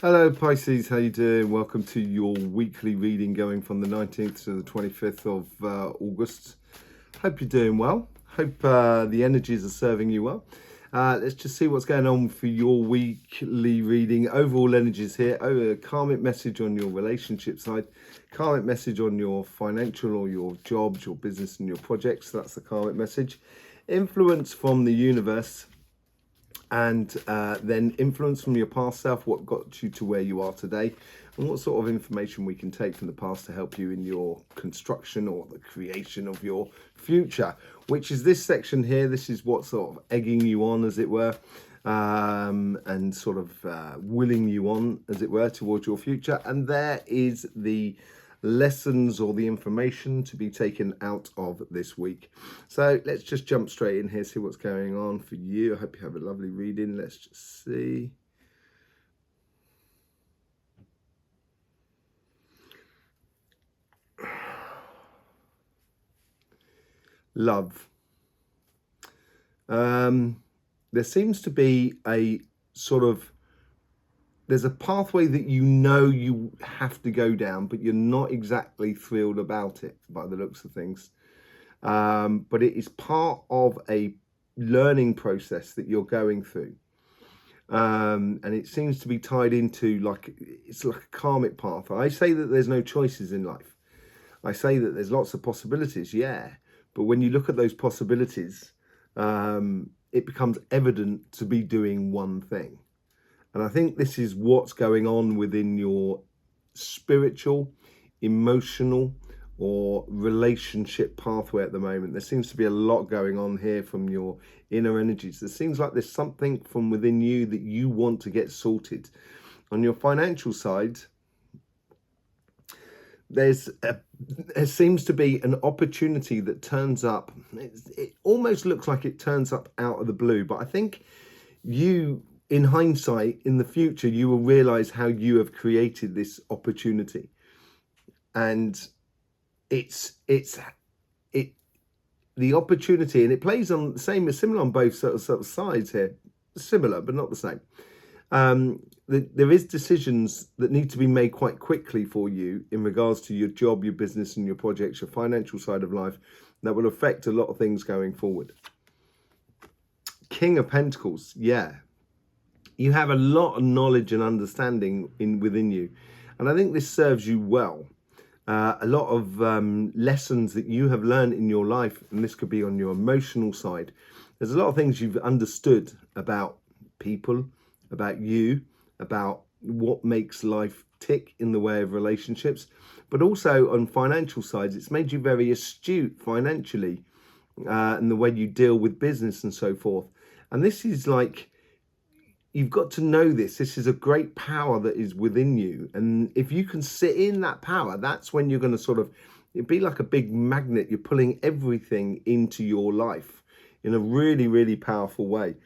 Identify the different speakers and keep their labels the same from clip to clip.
Speaker 1: Hello Pisces, how you doing? Welcome to your weekly reading going from the 19th to the 25th of August. Hope you're doing well. Hope the energies are serving you well. Let's just see what's going on for your weekly reading. Overall energies here. A karmic message on your relationship side. Karmic message on your financial or your jobs, your business and your projects. That's the karmic message. Influence from the universe. And then influence from your past self, what got you to where you are today, and what sort of information we can take from the past to help you in your construction or the creation of your future, which is this section here. This is what's sort of egging you on, as it were, and sort of willing you on, as it were, towards your future. And there is the lessons or the information to be taken out of this week. So let's just jump straight in here, see what's going on for you. I hope you have a lovely reading. Let's just see. Love. There seems to be a sort of, there's a pathway that you have to go down, but you're not exactly thrilled about it by the looks of things. But it is part of a learning process that you're going through. And it seems to be tied into it's like a karmic path. I say that there's no choices in life. I say that there's lots of possibilities, yeah. But when you look at those possibilities, it becomes evident to be doing one thing. And I think this is what's going on within your spiritual, emotional, or relationship pathway at the moment. There seems to be a lot going on here from your inner energies. There seems like there's something from within you that you want to get sorted. On your financial side, there seems to be an opportunity that turns up. It almost looks like it turns up out of the blue, but I think you, in hindsight, in the future, you will realize how you have created this opportunity. And the opportunity, and it plays on the same, similar on both sort of sides here, similar but not the same. There is decisions that need to be made quite quickly for you in regards to your job, your business and your projects, your financial side of life, that will affect a lot of things going forward. King of Pentacles, yeah. You have a lot of knowledge and understanding within you. And I think this serves you well. A lot of lessons that you have learned in your life, and this could be on your emotional side. There's a lot of things you've understood about people, about you, about what makes life tick in the way of relationships, but also on financial sides, it's made you very astute financially in the way you deal with business and so forth. And this is like, you've got to know this. This is a great power that is within you. And if you can sit in that power, that's when you're going to sort of, it'd be like a big magnet. You're pulling everything into your life in a really, really powerful way.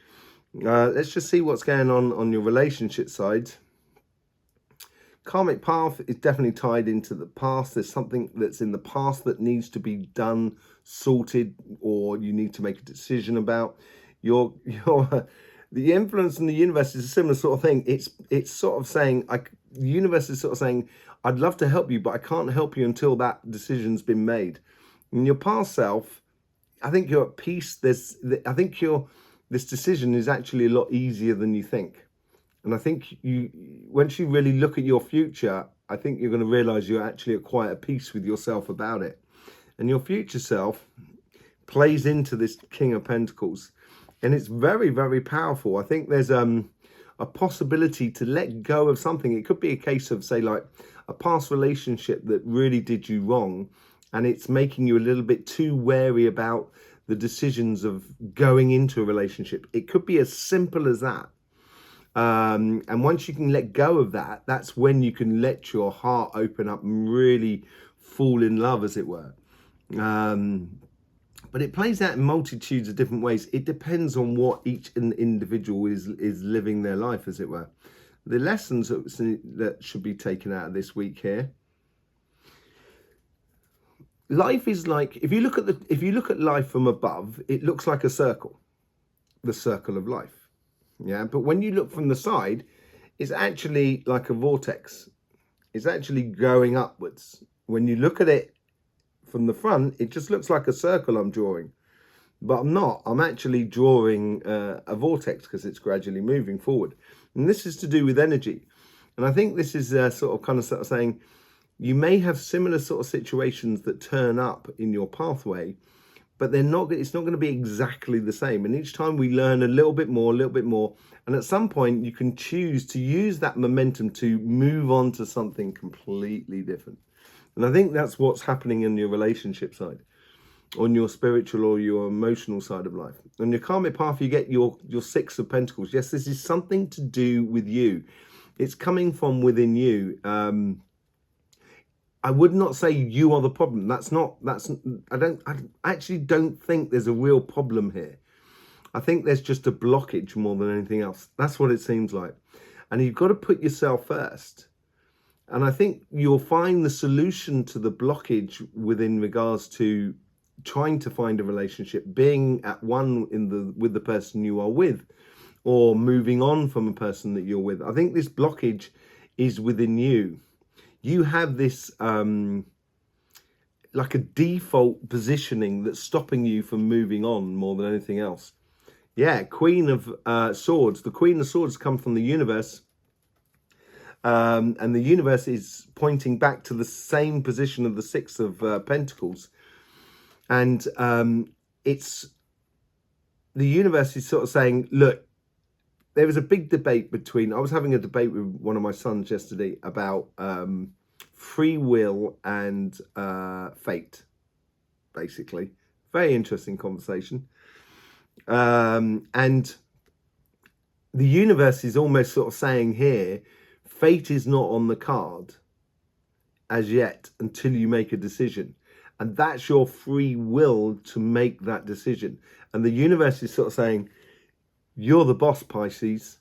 Speaker 1: Let's just see what's going on your relationship side. Karmic path is definitely tied into the past. There's something that's in the past that needs to be done, sorted, or you need to make a decision about. The influence in the universe is a similar sort of thing. It's sort of saying, the universe is sort of saying, I'd love to help you, but I can't help you until that decision's been made. In your past self, I think you're at peace. This decision is actually a lot easier than you think. And I think once you really look at your future, I think you're going to realize you're actually at quite a peace with yourself about it. And your future self plays into this King of Pentacles. And it's very, very powerful. I think there's a possibility to let go of something. It could be a case of, say, like a past relationship that really did you wrong. And it's making you a little bit too wary about the decisions of going into a relationship. It could be as simple as that. And once you can let go of that, that's when you can let your heart open up and really fall in love, as it were. But it plays out in multitudes of different ways. It depends on what each individual is living their life, as it were. The lessons that should be taken out of this week here. Life is like, if you look at life from above, it looks like a circle, the circle of life. Yeah, but when you look from the side, is actually like a vortex. It's actually going upwards. When you look at it from the front, it just looks like a circle I'm drawing. But I'm not. I'm actually drawing a vortex because it's gradually moving forward. And this is to do with energy. And I think this is sort of saying you may have similar sort of situations that turn up in your pathway, but they're not. It's not going to be exactly the same. And each time we learn a little bit more, and at some point you can choose to use that momentum to move on to something completely different. And I think that's what's happening in your relationship side, on your spiritual or your emotional side of life. On your karmic path, you get your Six of Pentacles. Yes, this is something to do with you. It's coming from within you. I would not say you are the problem. I actually don't think there's a real problem here. I think there's just a blockage more than anything else. That's what it seems like. And you've got to put yourself first. And I think you'll find the solution to the blockage within regards to trying to find a relationship, being at one with the person you are with, or moving on from a person that you're with. I think this blockage is within you. You have this like a default positioning that's stopping you from moving on more than anything else. Yeah, Queen of Swords. The Queen of Swords come from the universe. And the universe is pointing back to the same position of the Six of Pentacles. And it's the universe is sort of saying, look, there was a big debate I was having a debate with one of my sons yesterday about free will and fate, basically. Very interesting conversation. And the universe is almost sort of saying here, fate is not on the card as yet until you make a decision. And that's your free will to make that decision. And the universe is sort of saying, you're the boss, Pisces.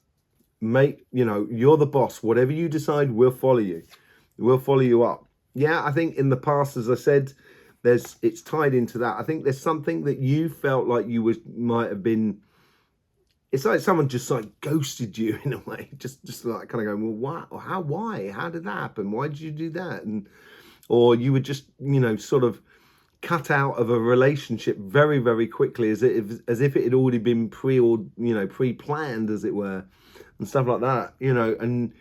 Speaker 1: You're the boss. Whatever you decide, we'll follow you. We'll follow you up. Yeah, I think in the past, as I said, it's tied into that. I think there's something that you felt like might have been. It's like someone just like ghosted you in a way, just like kind of going, well, why, how did that happen? Why did you do that? Or you were just, sort of cut out of a relationship very, very quickly, as if it had already been pre-planned, as it were, and stuff like that, and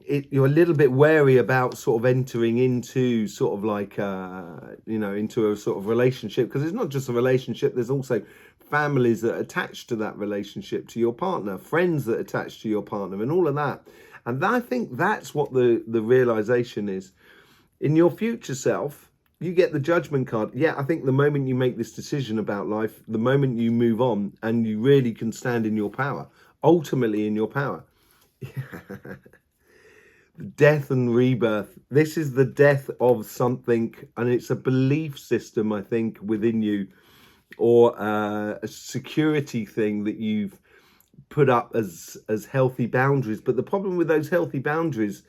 Speaker 1: you're a little bit wary about sort of entering into sort of like, into a sort of relationship, because it's not just a relationship, there's also families that are attached to that relationship, to your partner, friends that are attached to your partner, and all of that. And I think that's what the realization is. In your future self, you get the Judgment card. Yeah, I think the moment you make this decision about life, the moment you move on and you really can stand in your power, ultimately in your power. Death and rebirth. This is the death of something, and it's a belief system, I think, within you, or a security thing that you've put up as healthy boundaries. But the problem with those healthy boundaries,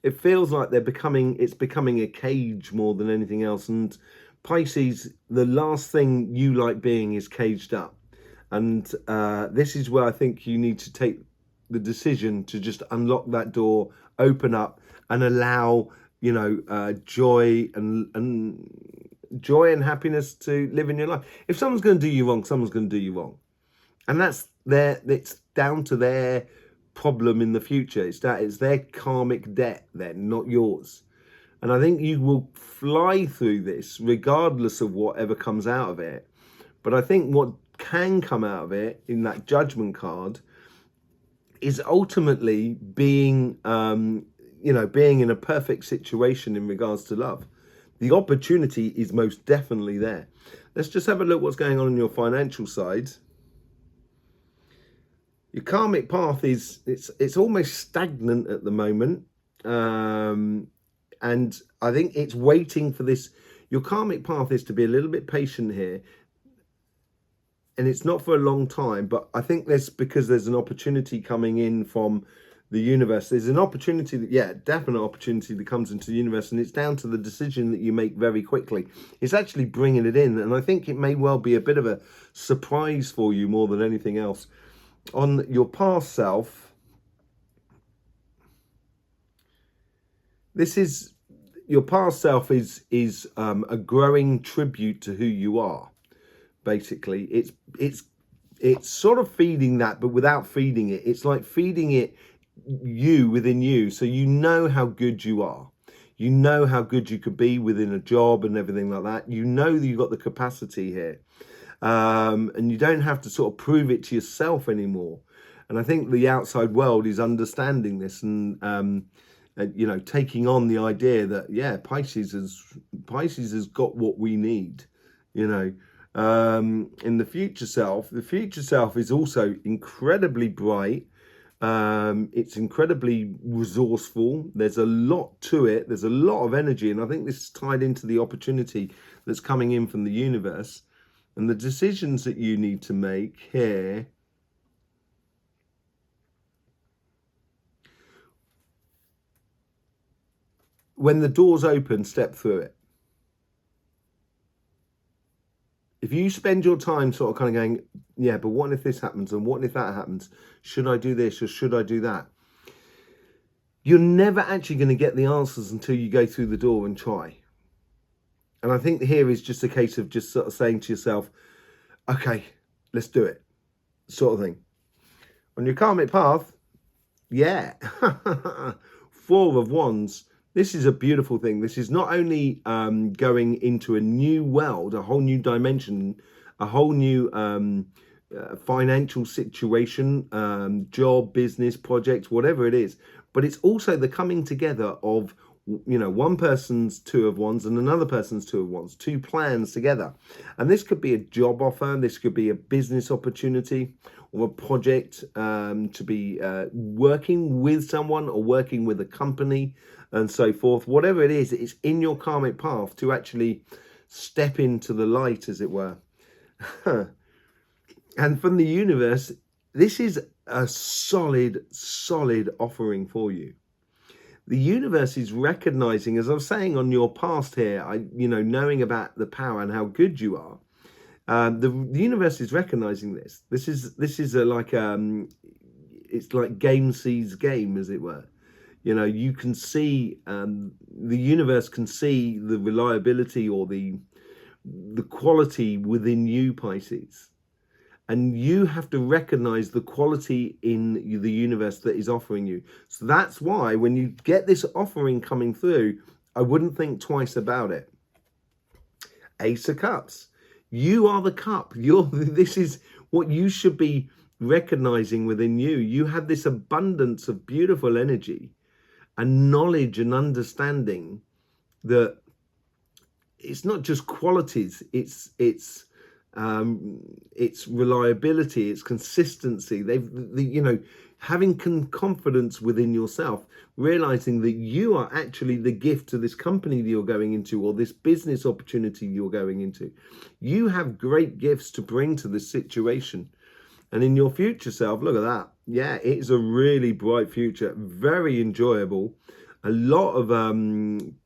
Speaker 1: it feels like it's becoming a cage more than anything else. And Pisces, the last thing you like being is caged up. And this is where I think you need to take the decision to just unlock that door, open up, and allow joy and happiness to live in your life. If someone's going to do you wrong, someone's going to do you wrong, and it's down to their problem in the future. It's their karmic debt then, not yours. And I think you will fly through this regardless of whatever comes out of it. But I think what can come out of it in that Judgment card is ultimately being in a perfect situation in regards to love. The opportunity is most definitely there. Let's just have a look what's going on your financial side. Your karmic path it's almost stagnant at the moment. And I think it's waiting for this. Your karmic path is to be a little bit patient here. And it's not for a long time, but I think because there's an opportunity coming in from the universe. There's an opportunity definite opportunity that comes into the universe, and it's down to the decision that you make very quickly. It's actually bringing it in, and I think it may well be a bit of a surprise for you more than anything else. On your past self, This is your past self is a growing tribute to who you are. Basically, it's sort of feeding that, but without feeding it. It's like feeding it you within you, so you know how good you are. You know how good you could be within a job and everything like that. You know that you've got the capacity here, and you don't have to sort of prove it to yourself anymore. And I think the outside world is understanding this and you know, taking on the idea that yeah, Pisces has got what we need. You know, in the future self is also incredibly bright. It's incredibly resourceful. There's a lot to it. There's a lot of energy, and I think this is tied into the opportunity that's coming in from the universe and the decisions that you need to make here. When the doors open, step through it. If you spend your time sort of kind of going, yeah, but what if this happens and what if that happens? Should I do this or should I do that? You're never actually going to get the answers until you go through the door and try. And I think here is just a case of just sort of saying to yourself, okay, let's do it, sort of thing. On your karmic path, yeah, 4 of Wands. This is a beautiful thing. This is not only going into a new world, a whole new dimension, a whole new financial situation, job, business, project, whatever it is, but it's also the coming together of, you know, one person's 2 of Wands and another person's 2 of Wands, 2 plans together. And this could be a job offer, this could be a business opportunity or a project to be working with someone or working with a company and so forth. Whatever it is, it's in your karmic path to actually step into the light, as it were. And from the universe, this is a solid offering for you. The universe is recognizing, as I was saying on your past here, you know, knowing about the power and how good you are. The universe is recognizing this. This is a like it's like game sees game, as it were. You know, you can see the universe can see the reliability or the quality within you, Pisces. And you have to recognize the quality in the universe that is offering you. So that's why when you get this offering coming through, I wouldn't think twice about it. Ace of Cups. You are the cup. This is what you should be recognizing within you. You have this abundance of beautiful energy and knowledge and understanding that it's not just qualities, it's reliability, it's consistency. You know, having confidence within yourself, realizing that you are actually the gift to this company that you're going into or this business opportunity you're going into. You have great gifts to bring to this situation. And in your future self, look at that. Yeah, it is a really bright future, very enjoyable. A lot of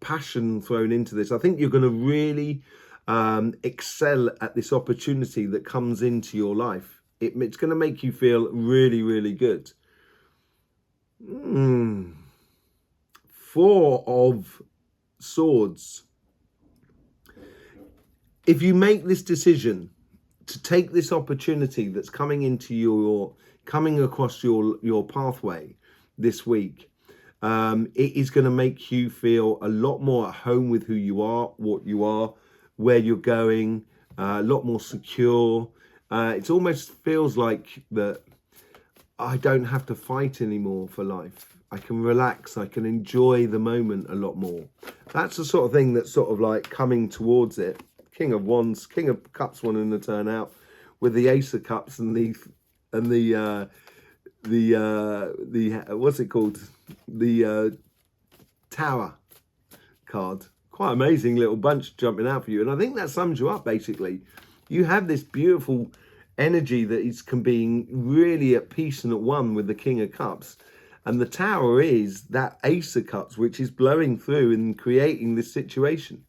Speaker 1: passion thrown into this. I think you're going to really excel at this opportunity that comes into your life. It's going to make you feel really good. 4 of Swords. If you make this decision to take this opportunity that's coming into coming across your pathway this week, it is going to make you feel a lot more at home with who you are, what you are, where you're going, a lot more secure. It almost feels like that I don't have to fight anymore for life. I can relax, I can enjoy the moment a lot more. That's the sort of thing that's sort of like coming towards it. King of Wands, King of Cups wanting to turn out with the Ace of Cups and the what's it called? The Tower card. Quite amazing little bunch jumping out for you. And I think that sums you up, basically. You have this beautiful energy that can be really at peace and at one with the King of Cups. And the Tower is that Ace of Cups, which is blowing through and creating this situation.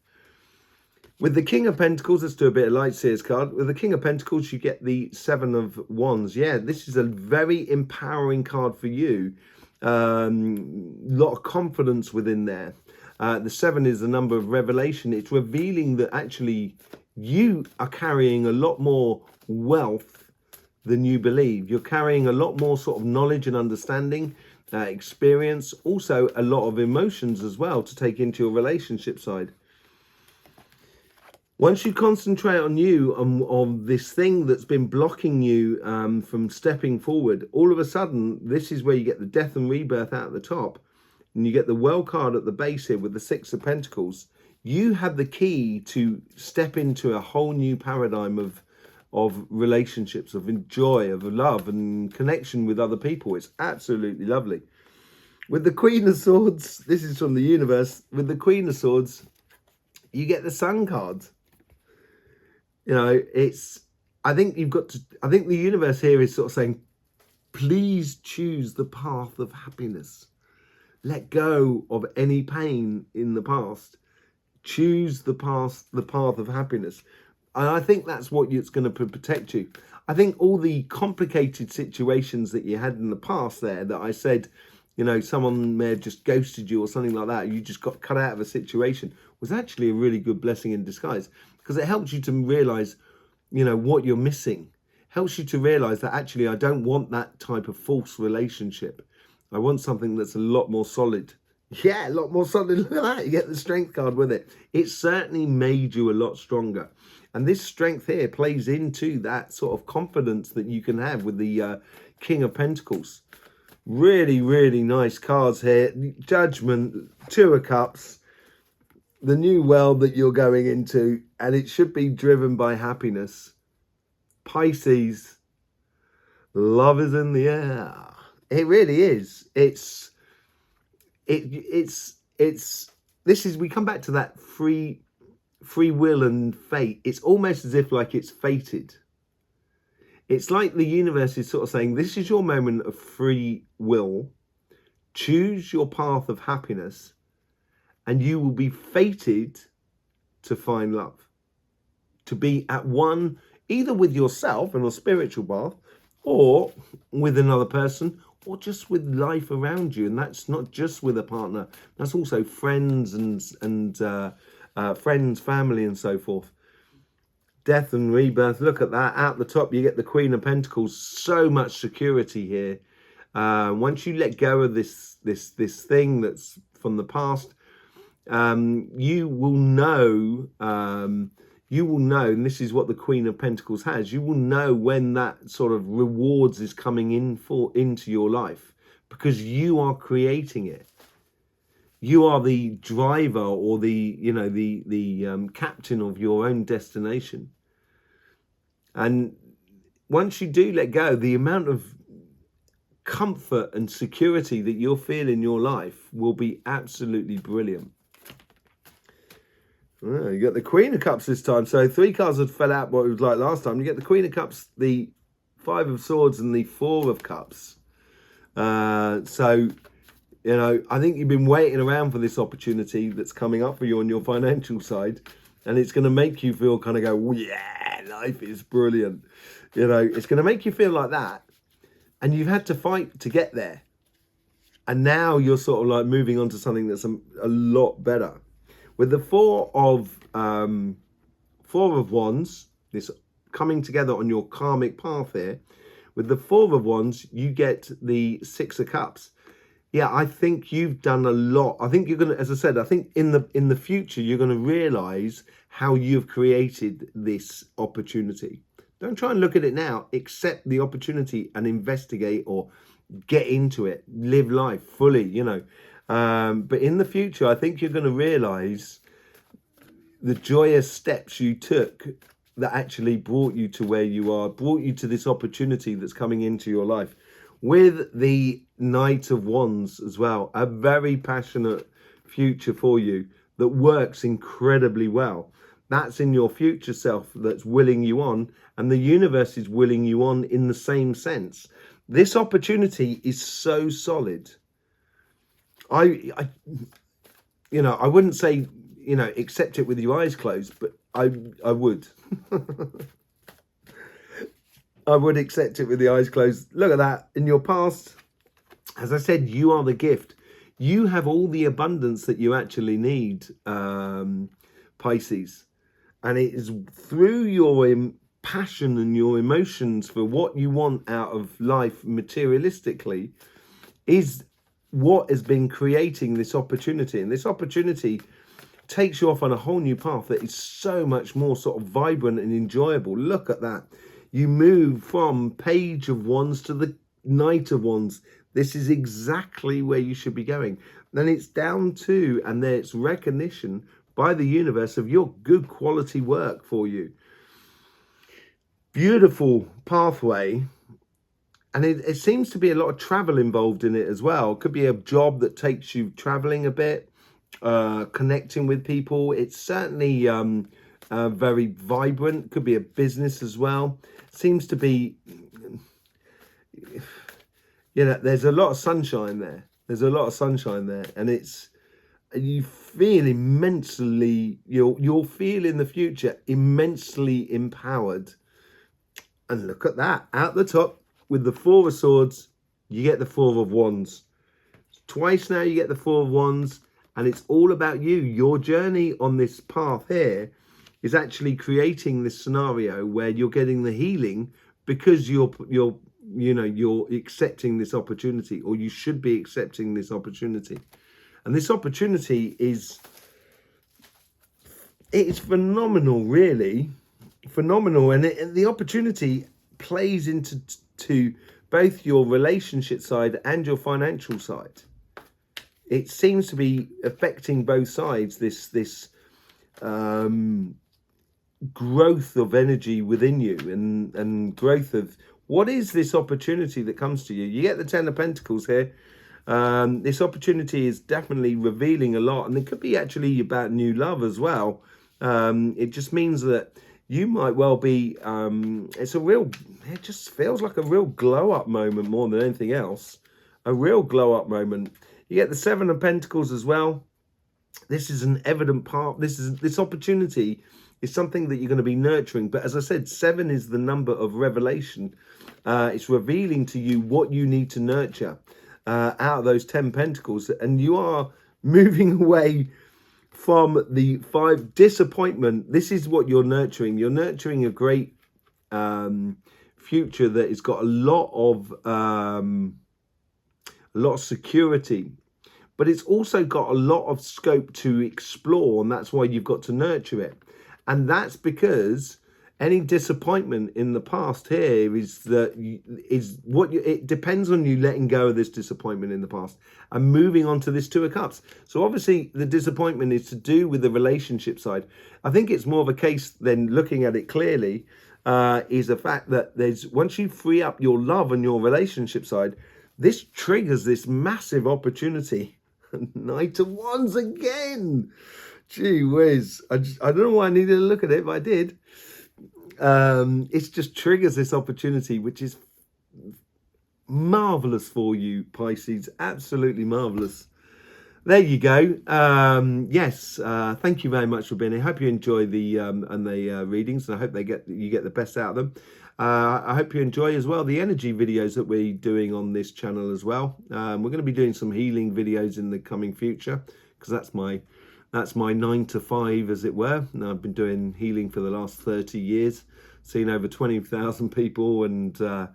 Speaker 1: With the King of Pentacles, let's do a bit of Light Seer's card. With the King of Pentacles, you get the 7 of Wands. Yeah, this is a very empowering card for you. Lot of confidence within there. The 7 is the number of revelation. It's revealing that actually you are carrying a lot more wealth than you believe. You're carrying a lot more sort of knowledge and understanding, experience, also a lot of emotions as well to take into your relationship side. Once you concentrate on you, on this thing that's been blocking you from stepping forward, all of a sudden, this is where you get the death and rebirth out at the top, and you get the well card at the base here with the 6 of Pentacles. You have the key to step into a whole new paradigm of relationships, of joy, of love and connection with other people. It's absolutely lovely. With the Queen of Swords, this is from the universe. With the Queen of Swords, you get the Sun card. You know, I think the universe here is sort of saying, please choose the path of happiness. Let go of any pain in the past. Choose the path of happiness. And I think that's what it's going to protect you. I think all the complicated situations that you had in the past there that I said, you know, someone may have just ghosted you or something like that, you just got cut out of a situation, was actually a really good blessing in disguise, because it helps you to realize, you know, what you're missing. Helps you to realize that actually I don't want that type of false relationship. I want something that's a lot more solid. Yeah, a lot more solid. Look at that. You get the strength card with it. It certainly made you a lot stronger. And this strength here plays into that sort of confidence that you can have with the King of Pentacles. Really, really nice cards here. Judgment, 2 of Cups, the new world that you're going into, and it should be driven by happiness. Pisces, love is in the air. It really is. We come back to that free will and fate. It's almost as if like it's fated. It's like the universe is sort of saying, this is your moment of free will. Choose your path of happiness, and you will be fated to find love. To be at one, either with yourself in a spiritual path, or with another person, or just with life around you. And that's not just with a partner. That's also friends and friends, family, and so forth. Death and rebirth. Look at that. Out the top, you get the Queen of Pentacles. So much security here. Once you let go of this thing that's from the past, you will know, and this is what the Queen of Pentacles has, you will know when that sort of rewards is coming into your life, because you are creating it. You are the driver, or the captain of your own destination. And once you do let go, the amount of comfort and security that you'll feel in your life will be absolutely brilliant. Oh, you got the Queen of Cups this time. So 3 cards had fell out what it was like last time. You get the Queen of Cups, the 5 of Swords, and the 4 of Cups. So, you know, I think you've been waiting around for this opportunity that's coming up for you on your financial side. And it's going to make you feel kind of go, yeah, life is brilliant. You know, it's going to make you feel like that. And you've had to fight to get there. And now you're sort of like moving on to something that's a lot better. With the 4 of Wands, this coming together on your karmic path here, with the 4 of Wands, you get the 6 of Cups. Yeah, I think you've done a lot. I think you're going to, as I said, I think in the future, you're going to realize how you've created this opportunity. Don't try and look at it now. Accept the opportunity and investigate, or get into it. Live life fully, you know. But in the future, I think you're going to realize the joyous steps you took that actually brought you to where you are, brought you to this opportunity that's coming into your life. With the Knight of Wands as well, a very passionate future for you that works incredibly well. That's in your future self that's willing you on, and the universe is willing you on in the same sense. This opportunity is so solid. I wouldn't say, you know, accept it with your eyes closed, but I would. I would accept it with the eyes closed. Look at that. In your past, as I said, you are the gift. You have all the abundance that you actually need, Pisces. And it is through your passion and your emotions for what you want out of life materialistically is what has been creating this opportunity. And this opportunity takes you off on a whole new path that is so much more sort of vibrant and enjoyable. Look at that. You move from Page of Wands to the Knight of Wands. This is exactly where you should be going. Then it's down to, and there's recognition by the universe of your good quality work for you. Beautiful pathway. And it seems to be a lot of travel involved in it as well. It could be a job that takes you traveling a bit, connecting with people. It's certainly very vibrant. Could be a business as well. Seems to be, you know, there's a lot of sunshine there. There's a lot of sunshine there, and you feel immensely, you'll feel in the future immensely empowered. And look at that, out the top with the Four of Swords, you get the Four of Wands. Twice now you get the Four of Wands, and it's all about you. Your journey on this path here is actually creating this scenario where you're getting the healing because you're accepting this opportunity, or you should be accepting this opportunity. And this opportunity it's phenomenal, really phenomenal. And the opportunity plays into both your relationship side and your financial side. It seems to be affecting both sides, this growth of energy within you, and growth of what is this opportunity that comes to you. You get the Ten of Pentacles here. This opportunity is definitely revealing a lot, and it could be actually about new love as well. It just means that you might well be, it just feels like a real glow up moment more than anything else. A real glow up moment. You get the Seven of Pentacles as well. This is an evident part. This opportunity is something that you're going to be nurturing. But as I said, 7 is the number of revelation. It's revealing to you what you need to nurture out of those 10 Pentacles. And you are moving away from the 5 disappointment. This is what you're nurturing. You're nurturing a great future that has got a lot of security, but it's also got a lot of scope to explore, and that's why you've got to nurture it. And that's because any disappointment in the past here it depends on you letting go of this disappointment in the past and moving on to this Two of Cups. So obviously the disappointment is to do with the relationship side. I think it's more of a case than looking at it clearly, is the fact that once you free up your love and your relationship side, this triggers this massive opportunity. Knight of Wands again. Gee whiz. I don't know why I needed to look at it, but I did. It just triggers this opportunity, which is marvelous for you, Pisces. Absolutely marvelous. There you go. Yes, thank you very much for being here. I hope you enjoy the readings, and I hope you get the best out of them. I hope you enjoy as well the energy videos that we're doing on this channel as well. We're going to be doing some healing videos in the coming future, because that's my 9 to 5, as it were. And I've been doing healing for the last 30 years, seen over 20,000 people, and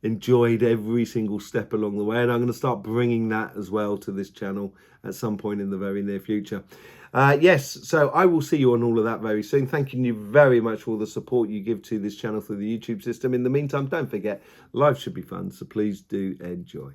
Speaker 1: enjoyed every single step along the way. And I'm going to start bringing that as well to this channel at some point in the very near future. Yes, so I will see you on all of that very soon. Thanking you very much for all the support you give to this channel through the YouTube system. In the meantime, don't forget, life should be fun, so please do enjoy.